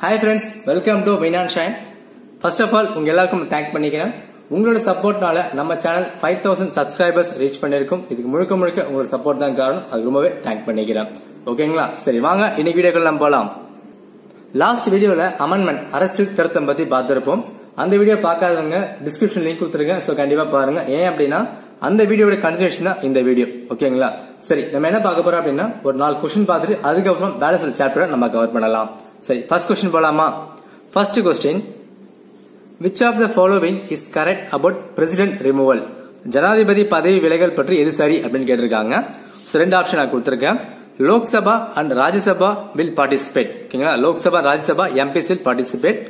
Hi friends, welcome to Win and Shine. First of all, உங்க எல்லாருக்கும் thank பண்ணிக்கிறேன். உங்களோட சப்போர்ட்னால நம்ம சேனல் 5000 சப்ஸ்கிரைபர்ஸ் ரீச் பண்ணிருக்கும். இதுக்கு முழுக்க உங்களோட சப்போர்ட் தான் காரணம். அது ரொம்பவே தேங்க் பண்ணிக்கிறேன். ஓகேங்களா? சரி வாங்க இன்னைக்கு வீடியோக்குள்ள நம்ம போலாம். லாஸ்ட் வீடியோல அமெண்ட்மென்ட் அரசியல் திருத்தம் பத்தி பார்த்திருப்போம். அந்த வீடியோ பார்க்காதவங்க டிஸ்கிரிப்ஷன் லிங்க் கொடுத்துருக்கேன். சோ கண்டிப்பா பாருங்க. ஏன் அப்படின்னா அந்த வீடியோட கண்டினியூஷன் தான் இந்த வீடியோ. ஓகேங்களா? சரி நம்ம என்ன பார்க்க போறோம் அப்படின்னா ஒரு 4 क्वेश्चन பார்த்துட்டு அதுக்கப்புறம் பேலன்ஸ் சாப்டரை நம்ம கவர் பண்ணலாம். சரி ஃபர்ஸ்ட் क्वेश्चन போலாமா? First question, which of the following is correct about president removal? ஜனாதிபதி பதவி விலகல் பற்றி எது சரி அப்படின்னு கேட்டிருக்காங்க. சோ ரெண்டு ஆப்ஷன் நான் கொடுத்திருக்கேன். Lok Sabha and Rajya Sabha will participate. ஓகேங்களா? Lok Sabha Rajya Sabha MPs will participate.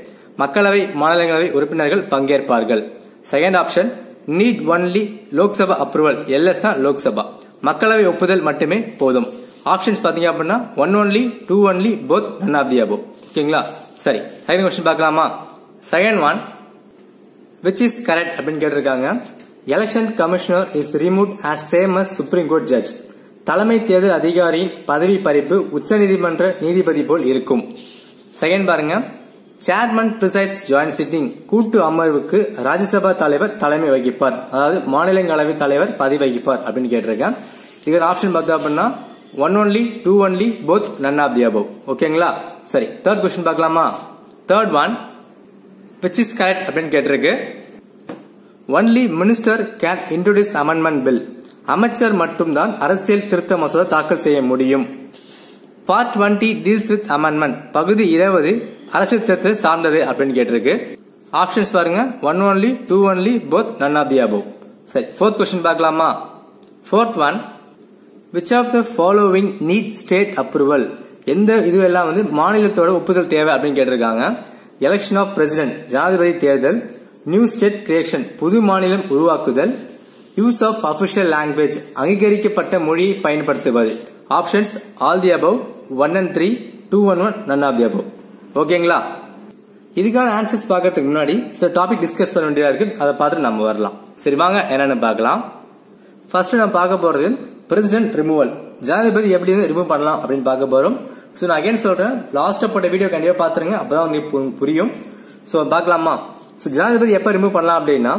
மக்களவை மாநிலங்களவை உறுப்பினர்கள் பங்கேற்பார்கள். Second option, need only Lok Sabha approval. LS தான் லோக்சபா. மக்களவை ஒப்புதல் மட்டுமே போதும். ஆப்ஷன்ஸ் பாத்தீங்க அப்படின்னா 1 only, 2 only, both, none of the above. ஓகேங்களா? சரி செகண்ட் क्वेश्चन பார்க்கலாமா? Second one, which is correct அப்படின்னு கேட்டிருக்காங்க. Election commissioner is removed as same as supreme court judge. தலைமை தேர்தல் அதிகாரியின் பதவி பறிப்பு உச்சநீதிமன்ற நீதிபதி போல் இருக்கும். செகண்ட் பாருங்க, சேர்மன் presides joint sitting. கூட்டு அமர்வுக்கு ராஜ்யசபா தலைவர் தலைமை வகிப்பார். அதாவது மாநிலங்களவை தலைவர் பதவி வகிப்பார் அப்படின்னு கேட்டிருக்கேன். இதுக்கு ஆப்ஷன் பார்த்தா அப்படின்னா 1 only, 2 only, both, none of the above. ஓகேங்களா? சரி தேர்ட் क्वेश्चन பார்க்கலாமா? Third one, which is correct அப்படின்னு கேட்டிருக்கு. only minister can introduce amendment bill. அமைச்சர் மட்டும்தான் அரசியல் திருத்த மசோதா தாக்கல் செய்ய முடியும். Part 20 deals with amendment. பகுதி 20 அரசியல் திருத்தத்தை சார்ந்தது அப்படின்னு கேட்டிருக்கு. ஆப்ஷன்ஸ் பாருங்க 1 only, 2 only, both, none of the above. சரி ஃபோர்த் क्वेश्चन பார்க்கலாமா? Fourth one, which of the following need state approval? எந்த இதுவெல்லாம் வந்து மாநிலத்தோட ஒப்புதல் தேவை அப்படின்னு கேட்டிருக்காங்க. எலெக்ஷன் ஆஃப் பிரசிடென்ட் ஜனாதிபதி தேர்தல், நியூ ஸ்டேட் கிரியேஷன் புது மாநிலம் உருவாக்குதல், யூஸ் ஆஃப் அபிஷியல் லாங்குவேஜ் அங்கீகரிக்கப்பட்ட மொழியை பயன்படுத்துவது. Options all the above, 1 and 3, 2 and 1, none of the above. ஓகேங்களா? இதுக்கான ஆன்சர்ஸ் பார்க்கறதுக்கு முன்னாடி சில டாபிக் டிஸ்கஸ் பண்ண வேண்டியதா இருக்கு. அதை பார்த்து நம்ம வரலாம். சரி வாங்க என்னன்னு பார்க்கலாம். ஃபர்ஸ்ட் நம்ம பார்க்க போறது பிரசிடென்ட் ரிமூவல். ஜனாதிபதி எப்படி ரிமூவ் பண்ணலாம் அப்படின்னு பார்க்க போறோம். சோ நான் அகைன் சொல்றேன், லாஸ்ட் போட்ட வீடியோ கண்டிப்பா பாத்துருங்க, அப்பதான் உங்களுக்கு புரியும். சோ பார்க்கலாமா? சோ ஜனாதிபதி எப்ப ரிமூவ் பண்ணலாம் அப்படின்னா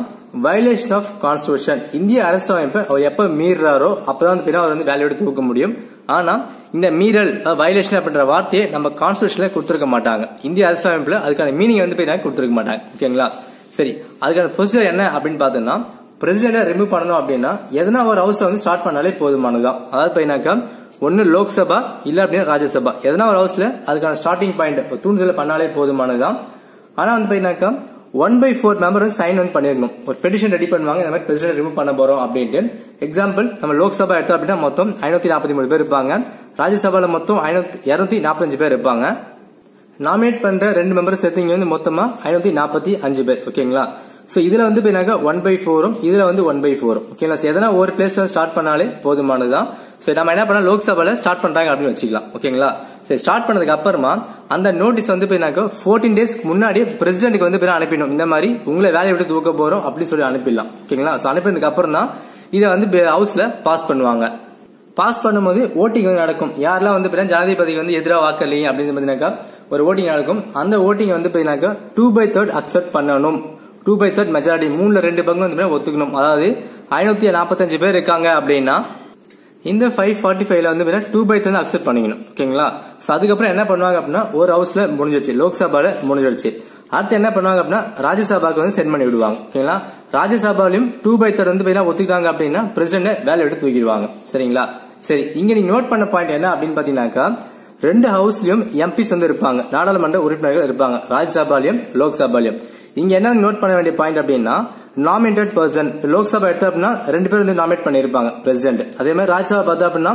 வயலேஷன் ஆஃப் கான்ஸ்டிடியூஷன். இந்திய அரசமைப்பை அவர் எப்ப மீறாரோ அப்பதான் அவர் வந்து வேலையோட தூக்க முடியும். ஆனா இந்த மீறல் வயலேஷன் அப்படின்ற வார்த்தையை நம்ம கான்ஸ்டிடியூஷன்ல கொடுத்திருக்க மாட்டாங்க. இந்திய அரசமைப்புல அதுக்கான மீனிங் வந்து கொடுத்திருக்க மாட்டாங்க. ஓகேங்களா? சரி அதுக்கான ப்ரொசீஜர் என்ன அப்படின்னு பாத்தோம்னா, பிரசிடென்ட் ரிமூவ் பண்ணணும் அப்படின்னா எதனா ஒரு ஹவுஸ்ல வந்து ஸ்டார்ட் பண்ணாலே போதுமானதான். அதாவது ஒன்னு லோக்சபா இல்ல அப்படின்னா ராஜ்யசபா, எதனா ஒரு ஹவுஸ்ல அதுக்கான ஸ்டார்டிங் பாயிண்ட் தூண்டுதல் பண்ணாலே போதுமானதான். ஆனா வந்து 1/4 மெம்பர் சைன் வந்து பண்ணிருக்கணும். ஒரு பெட்டிஷன் ரெடி பண்ணுவாங்க, இந்த மாதிரி பிரசிடென்ட் ரிமூவ் பண்ண போறோம் அப்படின்ட்டு. எக்ஸாம்பிள் நம்ம லோக்சபா எடுத்தோம் அப்படின்னா மொத்தம் 543 பேர் இருப்பாங்க. ராஜ்யசபால மொத்தம் 245 பேர் இருப்பாங்க. நாமினேட் பண்ற 2 மெம்பர் சேர்த்து இங்க வந்து மொத்தமா 545 பேர். ஓகேங்களா? சோ இதுல வந்து 1/4, இதுல வந்து 1/4. ஓகேங்களா? எதனா ஒரு பிளேஸ்ல ஸ்டார்ட் பண்ணாலே போதுமானதுதான். சரி நம்ம என்ன பண்ணலாம், லோக்சபால ஸ்டார்ட் பண்றாங்க அப்படின்னு வச்சுக்கலாம். ஓகேங்களா? சரி ஸ்டார்ட் பண்ணதுக்கு அப்புறமா அந்த நோட்டீஸ் வந்து 14 டேஸ்க்கு முன்னாடி பிரசிடென்ட்க்கு வந்து அனுப்பிடணும். இந்த மாதிரி உங்களை வேலையை விட்டு தூக்க போறோம் அப்படின்னு சொல்லி அனுப்பிடலாம். ஓகேங்களா? சோ அனுப்பினதுக்கு அப்புறம் தான் இதை வந்து ஹவுஸ்ல பாஸ் பண்ணுவாங்க. பாஸ் பண்ணும்போது ஓட்டிங் வந்து நடக்கும். யாரெல்லாம் வந்து ஜனாதிபதிக்கு வந்து எதிராக வாக்களிங்க அப்படின்னு ஒரு ஓட்டிங் நடக்கும். அந்த ஓட்டிங் வந்து 2/3 அக்செப்ட் பண்ணணும். 2/3 மெஜாரிட்டி, 3/2 பங்கு வந்து ஒத்துக்கணும். அதாவது 545 பேர் இருக்காங்க அப்படின்னா இந்த 545ல வந்து 2/3 அக்செப்ட் பண்ணிக்கணும். ஓகேங்களா? அதுக்கப்புறம் என்ன பண்ணுவாங்க அப்படின்னா ஒரு ஹவுஸ்ல முடிஞ்சிருச்சு, லோக்சபால முடிஞ்சிருச்சு. அடுத்து என்ன பண்ணுவாங்க அப்படின்னா ராஜ்யசபாக்கு வந்து சென்ட் பண்ணி விடுவாங்க. ஓகேங்களா? ராஜ்யசபாலையும் 2/3 வந்து ஒத்துக்கிட்டாங்க அப்படின்னா பிரசிடென்ட் வேலை எடுத்து தூக்கிடுவாங்க. சரிங்களா? சரி இங்க நீங்க நோட் பண்ண பாயிண்ட் என்ன அப்படின்னு பாத்தீங்கன்னாக்கா, 2 ஹவுஸ்லயும் எம்பிஸ் வந்து இருப்பாங்க, நாடாளுமன்ற உறுப்பினர்கள் இருப்பாங்க, ராஜ்யசபாலையும் லோக்சபாலையும். இங்க என்ன நோட் பண்ண வேண்டிய பாயிண்ட் அப்படின்னா நாமினேட்டட் பர்சன். லோக்சபா எடுத்தா அப்படின்னா 2 பேர் வந்து நாமினேட் பண்ணிருப்பாங்க பிரசிடென்ட். அதே மாதிரி ராஜ்யசபா பார்த்தா அப்படின்னா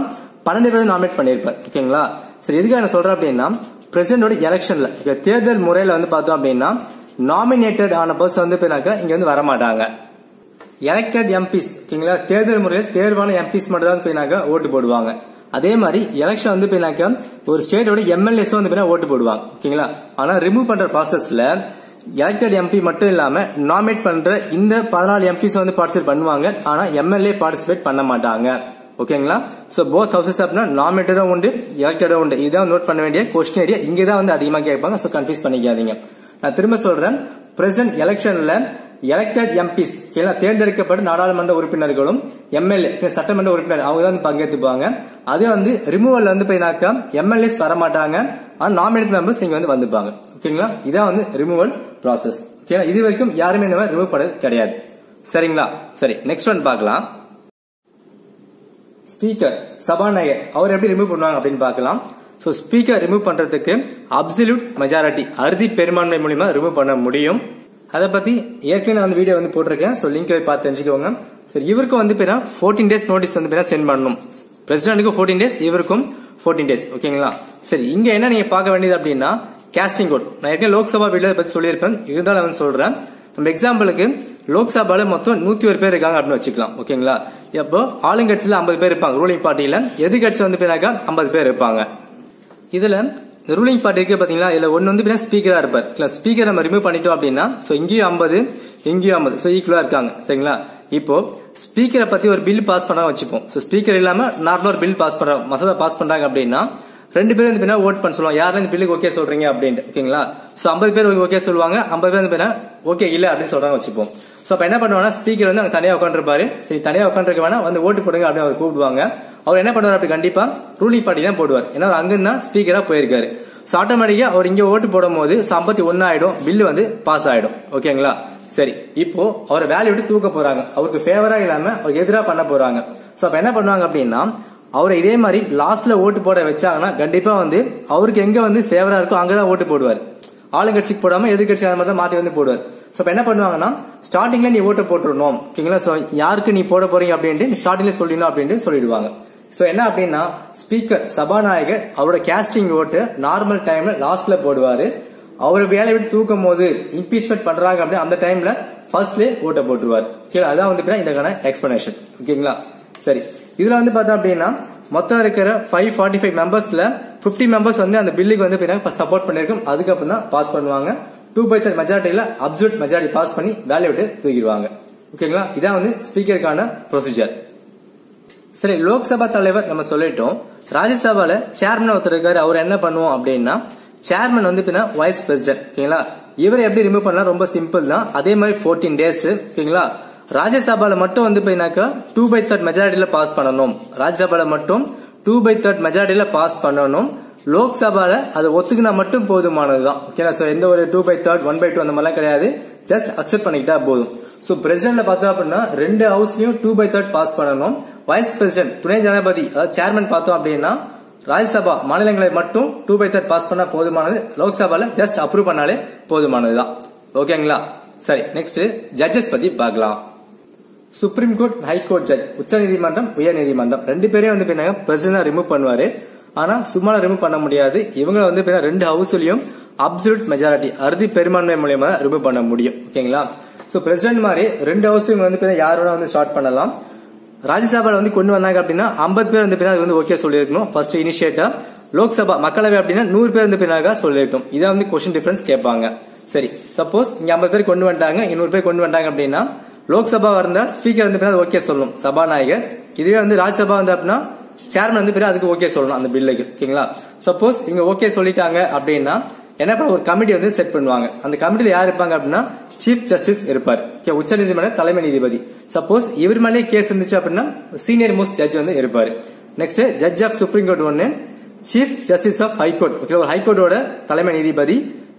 12 பேர் நாமினேட் பண்ணிருப்பார். ஓகேங்களா? சரி எதுக்காக நான் சொல்றேன் அப்படின்னா பிரசிடென்டோட எலெக்ஷன்ல தேர்தல் முறையில வந்து பார்த்தோம் அப்படின்னா நாமினேட்டட் ஆன பர்சன் வந்து இங்க வந்து வரமாட்டாங்க. Elected MPs. ஓகேங்களா? தேர்தல் முறையில் தேர்வான எம்பிஸ் மட்டும் தான் ஓட்டு போடுவாங்க. அதே மாதிரி எலெக்ஷன் வந்து ஒரு ஸ்டேட்டோட எம்எல்ஏஸ் வந்து ஓட்டு போடுவாங்க. ஓகேங்களா? ஆனா ரிமூவ் பண்ற ப்ராசஸ்ல எலெக்டட் எம்பி மட்டும் இல்லாம நாமினேட் பண்ற இந்த 14 எம்பிஸ் வந்து பார்ட்டிசிபேட் பண்ணுவாங்க. ஆனா எம்எல்ஏ பார்ட்டிசிபேட் பண்ண மாட்டாங்க. ஓகேங்களா? சோ போத் ஹவுசஸ் அப்படின்னா நாமினேட்டடும் உண்டு, எலெக்டடும் உண்டு. இதான் நோட் பண்ண வேண்டிய கொஸ்டின் ஏரியா. இங்கதான் வந்து அதிகமா கேட்பாங்க. சோ கன்ஃபியூஸ் பண்ணிக்காதீங்க. நான் திரும்ப சொல்றேன், பிரசிடென்ட் எலெக்ஷன்ல எலெக்டட் எம்பிஸ் தேர்ந்தெடுக்கப்பட்ட நாடாளுமன்ற உறுப்பினர்களும் எம்எல்ஏ சட்டமன்ற உறுப்பினர் அவங்க தான் பங்கேற்றுப்பாங்க. அது வந்து ரிமூவல் வந்து போயினாக்கா எம்எல்ஏஸ் வரமாட்டாங்க, ஆனா நாமினேட் மெம்பர்ஸ் இங்க வந்து வந்துப்பாங்க. ஓகேங்களா? இதான் வந்து ரிமூவல் ப்ராசஸ். ஓகேங்களா? இது வரைக்கும் யாருமே இந்த மாதிரி ரிமூவ் பண்ணது கிடையாது. சரிங்களா? சரி, நெக்ஸ்ட் ஒன் பார்க்கலாம். ஸ்பீக்கர் சபாநாயகர் அவர் எப்படி ரிமூவ் பண்ணுவாங்க அப்படின்னு பார்க்கலாம். சோ ஸ்பீக்கர் ரிமூவ் பண்றதுக்கு அப்சல்யூட் மெஜாரிட்டி அறுதி பெரும்பான்மை மூலமா ரிமூவ் பண்ண முடியும். அதை பத்தி ஏற்கனவே வந்து வீடியோ வந்து போட்டிருக்கேன். சோ லிங்க் பார்த்து தெரிஞ்சுக்கோங்க. சரி, இவருக்கு வந்து 14 டேஸ் நோட்டீஸ் வந்து சென்ட் பண்ணணும். பிரசிடென்ட்டுக்கு 14 டேஸ், இவருக்கும் 14 டேஸ். ஓகேங்களா? சரி, இங்க என்ன நீங்க பார்க்க வேண்டியது அப்படின்னா கேஸ்டிங் கோட். நான் ஏற்கனவே லோக்சபா வீடியோ பத்தி சொல்லியிருப்பேன், இருந்தாலும் வந்து சொல்றேன். நம்ம எக்ஸாம்பிளுக்கு லோக்சபால மொத்தம் 101 பேர் இருக்காங்க அப்படின்னு வச்சுக்கலாம். ஓகேங்களா? அப்போ ஆளுங்கட்சியில 50 பேர் இருப்பாங்க, ரூலிங் பார்ட்டியில. எதிர்கட்சி வந்து 50 பேர் இருப்பாங்க. இதுல ரூலிங் பார்ட்டி இருக்கு பாத்தீங்களா, இதுல ஒன்னு வந்து ஸ்பீக்கரா இருப்பார். ஸ்பீக்கர் நம்ம ரிமூவ் பண்ணிட்டோம் அப்படின்னா இங்கேயும் 50 இங்கேயும் 50, சோ ஈக்குவலா இருக்காங்க. சரிங்களா? இப்போ ஸ்பீக்கரை பத்தி ஒரு பில் பாஸ் பண்றாங்க வச்சுப்போம். சோ ஸ்பீக்கர் இல்லாம நார்மலா ஒரு பில் பாஸ் பண்றாங்க, மசோதா பாஸ் பண்றாங்க அப்படின்னா 2 பேர் வந்து ஓட் பண்ண சொல்லுவாங்க, யாரும் இந்த பில்லுக்கு ஓகே சொல்றீங்க அப்படின்ட்டு. ஓகேங்களா? சோ 50 பேர் ஓகே சொல்லுவாங்க, 50 பேர் வந்து ஓகே இல்ல அப்படின்னு சொல்றாங்க வச்சுப்போம். சோ அப்ப என்ன பண்ணுவாங்கன்னா ஸ்பீக்கர் வந்து அங்க தனியா உட்காந்துருப்பாரு. சரி, தனியா உட்காந்துருக்க வேணா வந்து ஓட்டு போடுங்க அப்படின்னு அவர் கூப்பிடுவாங்க. அவர் என்ன பண்ணுவார் அப்படி கண்டிப்பா ரூலிங் பார்ட்டி தான் போடுவார். ஏன்னா அங்கிருந்தா ஸ்பீக்கரா போயிருக்காரு. சோ ஆட்டோமேட்டிக்கா அவர் இங்க ஓட்டு போடும் போது 51 ஆயிடும், பில்லு வந்து பாஸ் ஆயிடும். ஓகேங்களா? சரி, இப்போ அவரை வேலையை விட்டு தூக்க போறாங்க, அவருக்கு ஃபேவரா இல்லாம அவருக்கு எதிராக பண்ண போறாங்க. சோ அப்ப என்ன பண்ணுவாங்க அப்படின்னா அவரை இதே மாதிரி லாஸ்ட்ல ஓட்டு போட வச்சாங்கன்னா கண்டிப்பா வந்து அவருக்கு எங்க வந்து ஃபேவரா இருக்கோ அங்கதான் ஓட்டு போடுவார். ஆளுங்கட்சிக்கு போடாம எதிர்கட்சி அந்த மாதிரி மாத்தி வந்து போடுவார். சோ என்ன பண்ணுவாங்கன்னா ஸ்டார்டிங்ல நீ ஓட்டு போட்டுறணும். ஓகேங்களா? சோ யாருக்கு நீ போட போறீங்க அப்படின்ட்டு ஸ்டார்டிங்ல சொல்லிடணும் அப்படின்ட்டு சொல்லிடுவாங்க. சோ என்ன அப்படின்னா ஸ்பீக்கர் சபாநாயகர் அவரோட கேஸ்டிங் ஓட்டு நார்மல் டைம்ல லாஸ்ட்ல போடுவாரு. அவர் வேலையை விட்டு தூக்கும் போது இம்பீச்மெண்ட் பண்றாங்க அப்படின்னா அந்த டைம்ல ஃபர்ஸ்ட்லேயே ஓட்ட போட்டுருவார். அதான் வந்து இதுக்கான எக்ஸ்பிளனேஷன். ஓகேங்களா? சரி, இதுல வந்து பார்த்தா அப்படின்னா மொத்தம் இருக்கிற 545 மெம்பர்ஸ்ல 50 மெம்பர்ஸ் வந்து அந்த பில்லுக்கு வந்து சப்போர்ட் பண்ணிருக்கும். அதுக்கப்புறம் தான் பாஸ் பண்ணுவாங்க. 2/3 மெஜாரிட்டியில அப்சல்யூட் மெஜாரிட்டி பாஸ் பண்ணி வேலையை விட்டு தூக்கிடுவாங்க. ஓகேங்களா? இதான் வந்து ஸ்பீக்கருக்கான ப்ரொசீஜர். சரி, லோக்சபா தலைவர் நம்ம சொல்லிட்டோம். ராஜ்யசபால சேர்மன் ஒருத்தர் இருக்காரு, அவர் என்ன பண்ணுவோம் அப்படின்னா சேர்மன் வந்து வைஸ் பிரசிடென்ட். ஓகேங்களா? இவரை எப்படி ரிமூவ் பண்ணலாம், ரொம்ப சிம்பிள் தான். அதே மாதிரி 14 டேஸ். ஓகேங்களா? ராஜ்யசபால மட்டும் வந்து 2/3 மெஜாரிட்டியில பாஸ் பண்ணணும். ராஜ்யசபால மட்டும் 2/3 மெஜாரிட்டியில பாஸ் பண்ணணும். லோக்சபால அதை ஒத்துக்கினா மட்டும் போதுமானதுதான். ஓகேங்களா? சோ எந்த ஒரு 2/3 1/2 அந்த மாதிரிலாம் கிடையாது, ஜஸ்ட் அக்செப்ட் பண்ணிக்கிட்டா போதும். சோ பிரசிடென்ட்ல பார்த்தோம் அப்படின்னா 2 ஹவுஸ்லயும் 2/3 பாஸ் பண்ணணும். வைஸ் பிரசிடென்ட் துணை ஜனாதிபதி அதாவது சேர்மன் பார்த்தோம் அப்படின்னா ராஜ்யசபா மாநிலங்களை மட்டும் 2/3 பாஸ் பண்ணா போதுமானது. லோக்சபால ஜஸ்ட் அப்ரூவ் பண்ணாலே போதுமானதுதான். ஓகேங்களா? சரி, நெக்ஸ்ட் ஜட்ஜஸ் பத்தி பார்க்கலாம். சுப்ரீம் கோர்ட், ஹைகோர்ட் ஜட்ஜ், உச்ச நீதிமன்றம், உயர் நீதிமன்றம் 2 பேரையும் வந்து பிரசிடென்ட் ரிமூவ் பண்ணுவாரு. ஆனா சும்மா ரிமூவ் பண்ண முடியாது. இவங்க வந்து 2 ஹவுஸ்லயும் அப்சல்யூட் மெஜாரிட்டி அறுதி பெரும்பான்மை மூலமா ரிமூவ் பண்ண முடியும். ஓகேங்களா? சோ பிரசிடென்ட் மாதிரி 2 ஹவுஸ்லயும் வந்து யார் வேணா வந்து ஸ்டார்ட் பண்ணலாம். ராஜ்யசபால வந்து கொண்டு வந்தாங்க அப்படின்னா 50 பேர் வந்து ஓகே சொல்லிருக்கணும் ஃபர்ஸ்ட் இனிஷியேட்டா. லோக்சபா மக்களவை அப்படின்னா 100 பேர் வந்து சொல்லிருக்கணும். இதான் வந்து கொஸ்டின் டிஃபரன்ஸ் கேட்பாங்க. சரி, சப்போஸ் இங்க 50 பேர் கொண்டு வந்துட்டாங்க, 200 பேர் கொண்டு வந்துட்டாங்க அப்படின்னா லோக்சபா இருந்தா ஸ்பீக்கர் வந்து ஓகே சொல்லணும் சபாநாயகர். இதுவே வந்து ராஜ்யசபா வந்து அப்படின்னா சேர்மன் வந்து அதுக்கு ஓகே சொல்லணும் அந்த பில்லுக்கு. ஓகேங்களா? சப்போஸ் இங்க ஓகே சொல்லிட்டாங்க அப்படின்னா என்ன பண்ண ஒரு கமிட்டி வந்து செட் பண்ணுவாங்க. அந்த கமிட்டியில யார் இருப்பாங்க அப்படின்னா சீஃப் ஜஸ்டிஸ் இருப்பார். உச்ச நீதிமன்ற தலைமை நீதிபதி. சப்போஸ் இவர் மேலே கேஸ் இருந்துச்சு அப்படின்னா சீனியர் மோஸ்ட் ஜட்ஜ் வந்து இருப்பாரு. Next judge of supreme court ஒன்னு, chief justice of high court. Okay, ஒரு ஹைகோர்ட்டோட தலைமை நீதிபதி,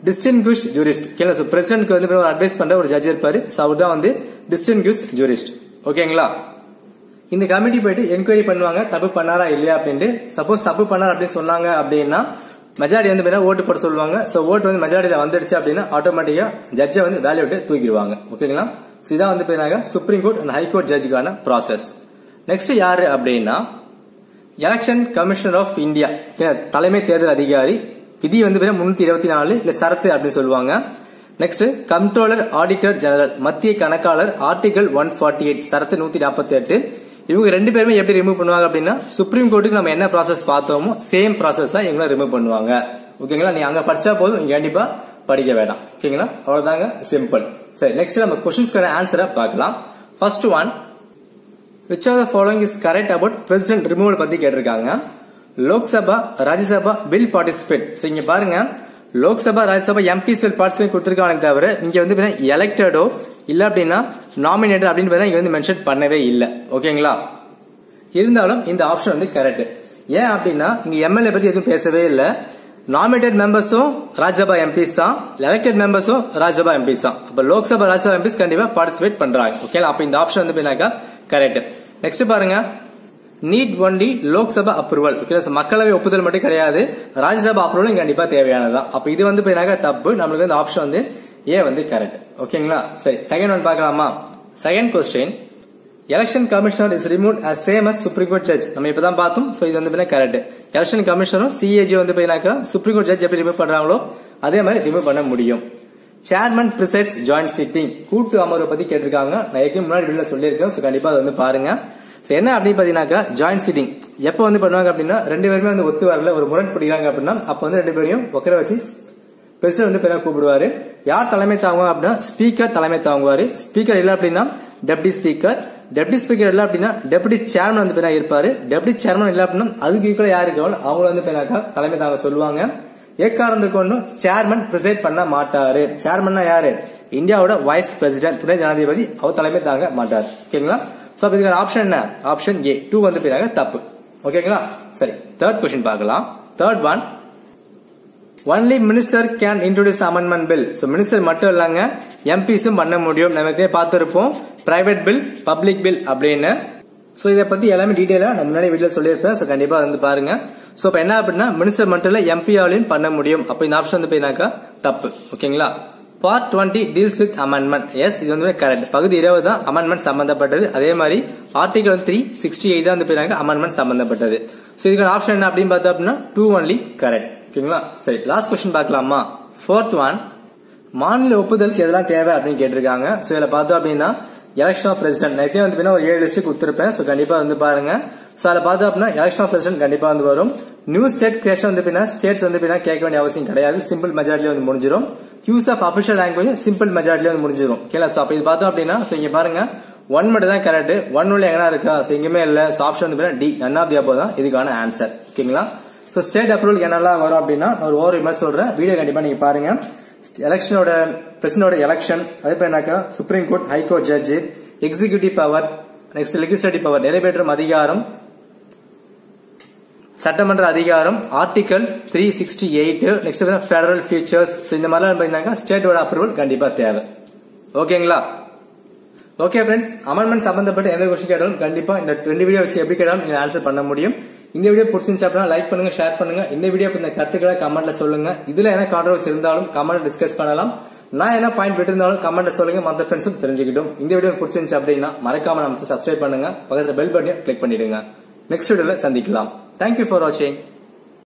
டிஸ்டிங்விஷ்ட் ஜூரிஸ்ட். ஓகே, பிரசிடென்ட்க்கு வந்து ஒரு அட்வைஸ் பண்ற ஒரு ஜட்ஜ் இருப்பாரு. அவர் தான் வந்து டிஸ்டிங்விஷ்ட் ஜூரிஸ்ட். ஓகேங்களா? இந்த கமிட்டி போயிட்டு என்கொயரி பண்ணுவாங்க தப்பு பண்ணாரா இல்லையா அப்படின்ட்டு. சப்போஸ் தப்பு பண்ணார் அப்படின்னு சொன்னாங்க அப்படின்னா மெஜாரிட்டி வந்து ஓட்டு போட சொல்லுவாங்க. சோ ஓட்டு வந்து மெஜாரிட்டியில வந்துடுச்சு அப்படின்னா ஆட்டோமேட்டிக்கா ஜட்ஜை வந்து வேலையை விட்டு தூக்கிடுவாங்க. ஓகேங்களா? இதான் வந்து சுப்ரீம் கோர்ட் அண்ட் ஹைகோர்ட் ஜட்ஜுக்கான ப்ராசஸ். நெக்ஸ்ட் யாரு அப்படின்னா எலெக்ஷன் கமிஷனர் ஆஃப் இந்தியா, தலைமை தேர்தல் அதிகாரி. விதி வந்து 324 இல்ல சரத்து அப்படின்னு சொல்லுவாங்க. நெக்ஸ்ட் கம்ப்ட்ரோலர் ஆடிட்டர் ஜெனரல், மத்திய கணக்காளர், ஆர்டிகல் 148 சரத்து 148. இவங்க 2 பேருமே எப்படி ரிமூவ் பண்ணுவாங்க அப்படின்னா சுப்ரீம் கோர்ட்டுக்கு நம்ம என்ன ப்ராசஸ் பார்த்தோமோ சேம் ப்ராசஸ் தான் இவங்க ரிமூவ் பண்ணுவாங்க. ஓகேங்களா? நீங்க அங்க படிச்சா போதும், இங்க கண்டிப்பா படிக்க வேண்டாம். ஓகேங்களா? அவ்வளவுதாங்க, சிம்பிள். சரி, நெக்ஸ்ட் நம்ம क्वेश्चंसக்கான ஆன்சரை பார்க்கலாம். First one, which of the following is correct about president removal பத்தி கேட்டிருக்காங்க. Lok Sabha Rajya Sabha will participate. So இங்க பாருங்க Lok Sabha Rajya Sabha MPs will participate கொடுத்திருக்காங்க தவிர இங்க வந்து எலெக்டடோ இல்ல அப்படின்னா நாமினேட்டட் அப்படின்னு இங்க வந்து மென்ஷன் பண்ணவே இல்ல. ஓகேங்களா? இருந்தாலும் இந்த ஆப்ஷன் வந்து கரெக்ட். ஏன் அப்படின்னா இங்க எம்எல்ஏ பத்தி எதுவும் பேசவே இல்ல. நாமினேட்டட் மெம்பர்ஸும் ராஜ்யசபா எம்பிஸ் தான், எலெக்டட் மெம்பர்ஸும் ராஜ்யசபா எம்பிஸ் தான். அப்ப லோக்சபா ராஜ்யசபா எம்பிஸ் கண்டிப்பா பார்ட்டிசிபேட் பண்றாங்க. ஓகேங்களா? அப்ப இந்த ஆப்ஷன் வந்து கரெக்ட். நெக்ஸ்ட் பாருங்க நீட் ஒன்லி லோக்சபா அப்ரூவல். மக்களவை ஒப்புதல் மட்டும் கிடையாது, ராஜ்யசபா அப்ரூவல் கண்டிப்பா தேவையானதான். அப்ப இது வந்து தப்பு. நம்மளுக்கு இந்த ஆப்ஷன் வந்து ஏ வந்து கரெக்ட். ஓகேங்களா? சரி, செகண்ட் ஒன் பார்க்கலாமா? Second question, election commissioner is remove as same as supreme court judge. நம்ம இப்பதான் பார்த்தோம். சோ இது வந்து கரெக்ட். எலெக்ஷன் கமிஷனரும் சிஏஜி வந்து சுப்ரீம் கோர்ட் ஜட்ஜ் எப்படி ரிமூவ் பண்றாங்களோ அதே மாதிரி ரிமூவ் பண்ண முடியும். Chairman presides joint sitting. கூட்டு அமர்வு பத்தி கேட்டிருக்காங்க. நான் ஏற்கனவே முன்னாடி வீடியோல சொல்லியிருக்கேன். சோ கண்டிப்பா அதை வந்து பாருங்க. என்ன அப்படின்னு பாத்தீங்கன்னா ஜாயிண்ட் சிட்டிங் எப்ப வந்து பண்ணுவாங்க அப்படின்னா ரெண்டு பேருமே வந்து ஒத்து வரல, ஒரு முரண் பிடிக்கிறாங்க அப்படின்னா அப்ப வந்து ரெண்டு பேரையும் உட்கார வச்சு பிரசிடன்ட் வந்து பேர கூப்பிடுவாரு. யார் தலைமை தாங்குவாங்க அப்படின்னா ஸ்பீக்கர் தலைமை தாங்குவாரு. ஸ்பீக்கர் இல்ல அப்படின்னா டெப்டி ஸ்பீக்கர், டெப்டி ஸ்பீக்கர் இல்ல அப்படின்னா டெப்டி சேர்மன் வந்து பேரா இருப்பாரு. டெப்டி சேர்மன் இல்ல அப்படின்னா அதுக்கு ஈக்குவலா யாரு இருக்காங்களோ அவங்க வந்து பேராக்கா தலைமை தாங்க சொல்லுவாங்க. ஏக்காரணத்துக்கு ஒன்றும் சேர்மன் பிரிசைட் பண்ண மாட்டாரு. சேர்மன்னா யாரு? இந்தியாவோட வைஸ் பிரசிடென்ட், துணை ஜனாதிபதி. அவர் தலைமை தாங்க மாட்டாரு. ஓகேங்களா? சோ இதுக்கான ஆப்ஷன் என்ன? ஆப்ஷன் ஏ 2 வந்து பேராக தப்பு. ஓகேங்களா? சரி, தேர்ட் கொஸ்டின் பார்க்கலாம். Third one, only minister can introduce amendment bill. So minister மட்டும் இல்லங்க எம்பிஸும் பண்ண முடியும். நமக்கு பார்த்திருப்போம் பிரைவேட் பில், பப்ளிக் பில் அப்படின்னு. சோ இதை பத்தி எல்லாமே டீடைலா நான் முன்னாடி வீடியோ சொல்லியிருப்பேன். சோ கண்டிப்பா வந்து பாருங்க. சோ இப்ப என்ன அப்படின்னா மினிஸ்டர் மட்டும் இல்ல எம்பியாலையும் பண்ண முடியும். அப்ப இந்த ஆப்ஷன் வந்து போயினாக்கா தப்பு. ஓகேங்களா? Part 20 deals with amendment. Yes, இது வந்து கரெக்ட். பகுதி 20 தான் அமெண்ட்மெண்ட் சம்பந்தப்பட்டது. அதே மாதிரி ஆர்டிகல் 368 தான் வந்து போயினாங்க அமெண்ட்மெண்ட் சம்பந்தப்பட்டது. சோ இதுக்கான ஆப்ஷன் என்ன அப்படின்னு பார்த்தா அப்படின்னா 2 ஒன்லி கரெக்ட். ஓகேங்களா? சரி, லாஸ்ட் கொஸ்டின் பார்க்கலாமா? ஃபோர்த் ஒன், மாநில ஒப்புதலுக்கு எதெல்லாம் தேவை அப்படின்னு கேட்டிருக்காங்க. சோ இதுல பார்த்தோம் அப்படின்னா எலெக்ஷன் ஆஃப் பிரசிடென்ட் நேற்றே வந்து ஒரு 7 லிஸ்ட் கொடுத்திருப்பேன். சோ கண்டிப்பா வந்து பாருங்க. சோ அதுல பார்த்தோம் அப்படின்னா எலெக்ஷன் ஆஃப் பிரசிடென்ட் கண்டிப்பா வந்து வரும். நியூ ஸ்டேட் கிரியேஷன் வந்து ஸ்டேட்ஸ் வந்து கேட்க வேண்டிய அவசியம் கிடையாது, சிம்பிள் மெஜாரிட்டில வந்து முடிஞ்சிடும். Use of official language simple மெஜாரிட்டில வந்து முடிஞ்சிடும். ஓகேங்களா? சோ அப்ப இது பார்த்தோம் அப்படின்னா இங்க பாருங்க 1 மட்டும் தான் கரெக்ட். 1 உள்ள எங்கனா இருக்கா? சோ எங்கேயுமே இல்ல. சோ ஆப்ஷன் வந்து D none of the above தான் இதுக்கான ஆன்சர். ஓகேங்களா? சோ ஸ்டேட் அப்ரூவல் என்னெல்லாம் வரும் அப்படின்னா ஒரு ஓவர் மாதிரி சொல்றேன். வீடியோ கண்டிப்பா நீங்க பாருங்க. எலெக்ஷனோட பிரசிடென்டோட எலெக்ஷன், அதே பேருனாக்கா supreme court, high court judge, executive power, next legislative power நிறைவேற்றும் அதிகாரம், சட்டமன்ற அதிகாரம், ஆர்டிகல் 368, நெக்ஸ்ட் பெடரல் ஃபீச்சர்ஸ். இந்த மாதிரிலாம் ஸ்டேட்டோட அப்ரூவல் கண்டிப்பா தேவை. ஓகேங்களா? ஓகே ஃப்ரெண்ட்ஸ், அமெண்ட்மெண்ட் சம்பந்தப்பட்ட எந்த கொஸ்டின் கேட்டாலும் கண்டிப்பா இந்த 2 வீடியோ வச்சு எப்படி கேட்டாலும் நீங்க ஆன்சர் பண்ண முடியும். இந்த வீடியோ பிடிச்சிருந்துச்சு அப்படின்னா லைக் பண்ணுங்க, ஷேர் பண்ணுங்க. இந்த வீடியோ இந்த கருத்துக்களை கமெண்ட்ல சொல்லுங்க. இதுல என்ன கான்ட்ரோவர்சி இருந்தாலும் கமெண்ட் டிஸ்கஸ் பண்ணலாம். நான் என்ன பாயிண்ட் விட்டுருந்தாலும் கமெண்ட்ல சொல்லுங்க, மற்ற ஃப்ரெண்ட்ஸும் தெரிஞ்சுக்கிட்டும். இந்த வீடியோ பிடிச்சிருந்துச்சு அப்படின்னா மறக்காம நம்ம சப்ஸ்கிரைப் பண்ணுங்க, பக்கத்துல பெல் பட்டனை கிளிக் பண்ணிடுங்க. நெக்ஸ்ட் வீடியோல சந்திக்கலாம். Thank you for watching.